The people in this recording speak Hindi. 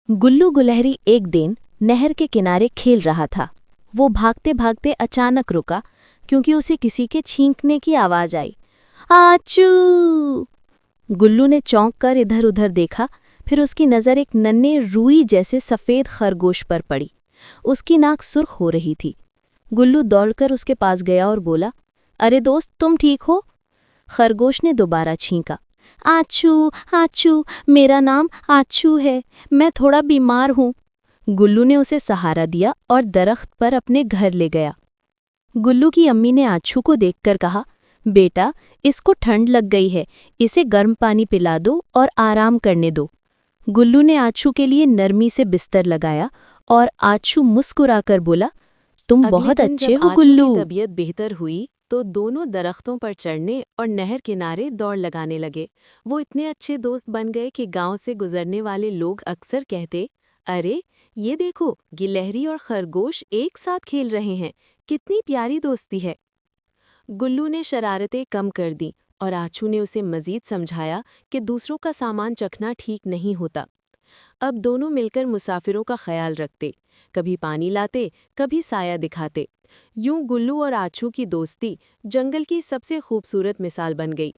गुल्लू गुलहरी एक दिन नहर के किनारे खेल रहा था। वो भागते भागते अचानक रुका क्योंकि उसे किसी के छींकने की आवाज आई। आचू! गुल्लू ने चौंक कर इधर उधर देखा, फिर उसकी नज़र एक नन्हे रूई जैसे सफ़ेद खरगोश पर पड़ी। उसकी नाक सुर्ख हो रही थी। गुल्लू दौड़कर उसके पास गया और बोला, अरे दोस्त, तुम ठीक हो? खरगोश ने दोबारा छींका। आचू आचू, मेरा नाम आचू है, मैं थोड़ा बीमार हूँ। गुल्लू ने उसे सहारा दिया और दरख्त पर अपने घर ले गया। गुल्लू की अम्मी ने आचू को देखकर कहा, बेटा, इसको ठंड लग गई है, इसे गर्म पानी पिला दो और आराम करने दो। गुल्लू ने आचू के लिए नरमी से बिस्तर लगाया और आचू मुस्कुराकर बोला, तुम बहुत अच्छे हो गुल्लू। की तबीयत बेहतर हुई तो दोनों दरख्तों पर चढ़ने और नहर किनारे दौड़ लगाने लगे। वो इतने अच्छे दोस्त बन गए कि गांव से गुजरने वाले लोग अक्सर कहते, अरे ये देखो, गिलहरी और खरगोश एक साथ खेल रहे हैं, कितनी प्यारी दोस्ती है। गुल्लू ने शरारतें कम कर दी और आचू ने उसे मजीद समझाया कि दूसरों का सामान चखना ठीक नहीं होता। अब दोनों मिलकर मुसाफिरों का ख्याल रखते, कभी पानी लाते, कभी साया दिखाते। यूं गुल्लू और आचू की दोस्ती जंगल की सबसे खूबसूरत मिसाल बन गई।